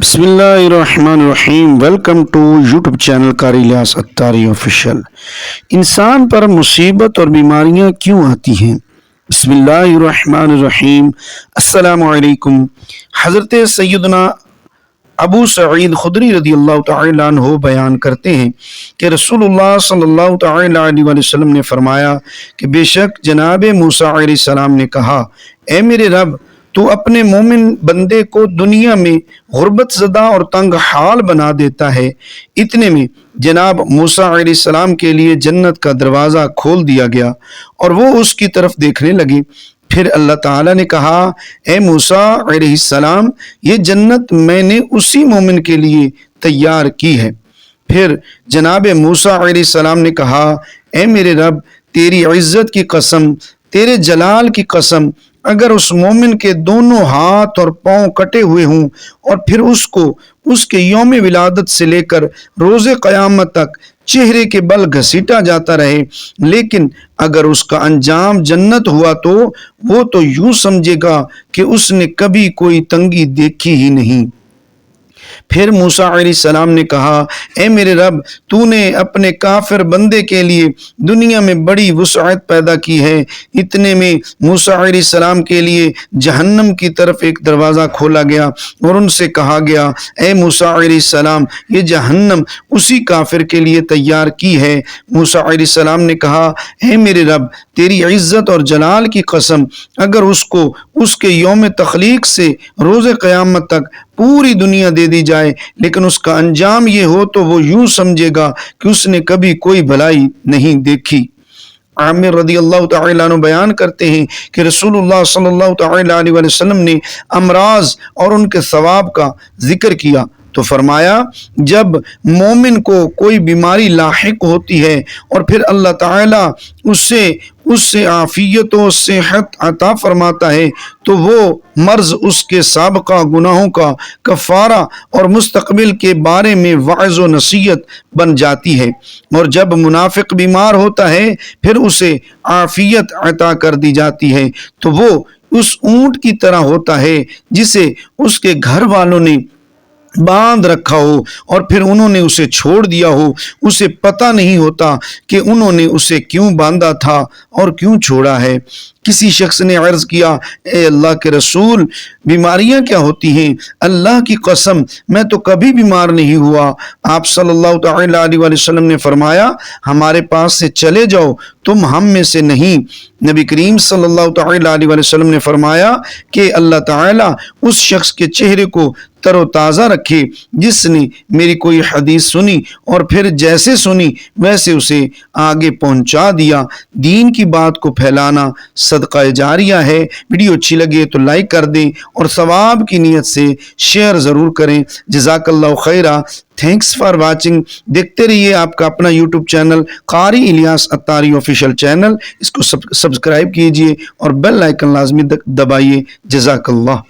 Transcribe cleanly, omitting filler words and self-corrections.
بسم اللہ الرحمن الرحیم۔ Welcome to YouTube channel Qari Ilyas Attari official. انسان پر مصیبت اور بیماریاں کیوں آتی ہیں؟ بسم اللہ الرحمن الرحیم۔ السلام علیکم۔ حضرت سیدنا ابو سعید خدری رضی اللہ تعالیٰ عنہ بیان کرتے ہیں کہ رسول اللہ صلی اللہ تعالیٰ علیہ وسلم نے فرمایا کہ بے شک جناب موسیٰ علیہ السلام نے کہا، اے میرے رب، تو اپنے مومن بندے کو دنیا میں غربت زدہ اور تنگ حال بنا دیتا ہے۔ اتنے میں جناب موسیٰ علیہ السلام کے لیے جنت کا دروازہ کھول دیا گیا اور وہ اس کی طرف دیکھنے لگے۔ پھر اللہ تعالیٰ نے کہا، اے موسیٰ علیہ السلام، یہ جنت میں نے اسی مومن کے لیے تیار کی ہے۔ پھر جناب موسیٰ علیہ السلام نے کہا، اے میرے رب، تیری عزت کی قسم، تیرے جلال کی قسم، اگر اس مومن کے دونوں ہاتھ اور پاؤں کٹے ہوئے ہوں اور پھر اس کو اس کے یوم ولادت سے لے کر روز قیامت تک چہرے کے بل گھسیٹا جاتا رہے، لیکن اگر اس کا انجام جنت ہوا تو وہ تو یوں سمجھے گا کہ اس نے کبھی کوئی تنگی دیکھی ہی نہیں۔ پھر موسیٰ علیہ السلام نے کہا، اے میرے رب، تو نے اپنے کافر بندے کے لیے دنیا میں بڑی وسعت پیدا کی ہے۔ اتنے میں موسیٰ علیہ السلام کے لیے جہنم کی طرف ایک دروازہ کھولا گیا اور ان سے کہا گیا، اے موسیٰ علیہ السلام، یہ جہنم اسی کافر کے لیے تیار کی ہے۔ موسیٰ علیہ السلام نے کہا، اے میرے رب، تیری عزت اور جلال کی قسم، اگر اس کو اس کے یوم تخلیق سے روز قیامت تک پوری دنیا دے دی جائے لیکن اس کا انجام یہ ہو تو وہ یوں سمجھے گا کہ اس نے کبھی کوئی بھلائی نہیں دیکھی۔ عامر رضی اللہ تعالیٰ عنہ بیان کرتے ہیں کہ رسول اللہ صلی اللہ تعالیٰ علیہ وسلم نے امراض اور ان کے ثواب کا ذکر کیا تو فرمایا، جب مومن کو کوئی بیماری لاحق ہوتی ہے اور پھر اللہ تعالیٰ اس سے عافیت و صحت عطا فرماتا ہے تو وہ مرض اس کے سابقہ گناہوں کا کفارہ اور مستقبل کے بارے میں وعظ و نصیحت بن جاتی ہے۔ اور جب منافق بیمار ہوتا ہے پھر اسے عافیت عطا کر دی جاتی ہے تو وہ اس اونٹ کی طرح ہوتا ہے جسے اس کے گھر والوں نے باندھ رکھا ہو اور پھر انہوں نے اسے چھوڑ دیا ہو، اسے پتہ نہیں ہوتا کہ انہوں نے اسے کیوں باندھا تھا اور کیوں چھوڑا ہے۔ کسی شخص نے عرض کیا، اے اللہ کے رسول، بیماریاں کیا ہوتی ہیں؟ اللہ کی قسم، میں تو کبھی بیمار نہیں ہوا۔ آپ صلی اللہ تعالیٰ علیہ وسلم نے فرمایا، ہمارے پاس سے چلے جاؤ، تم ہم میں سے نہیں۔ نبی کریم صلی اللہ تعالیٰ علیہ وسلم نے فرمایا کہ اللہ تعالیٰ اس شخص کے چہرے کو تر و تازہ رکھے جس نے میری کوئی حدیث سنی اور پھر جیسے سنی ویسے اسے آگے پہنچا دیا۔ دین کی بات کو پھیلانا صدقہ جاریہ ہے۔ ویڈیو اچھی لگے تو لائک کر دیں اور ثواب کی نیت سے شیئر ضرور کریں۔ جزاک اللہ خیرہ۔ Thanks for watching. دیکھتے رہیے آپ کا اپنا YouTube channel Qari Ilyas Attari official channel. اس کو سبسکرائب کیجئے اور بیل آئیکن لازمی دبائیے۔ جزاک اللہ۔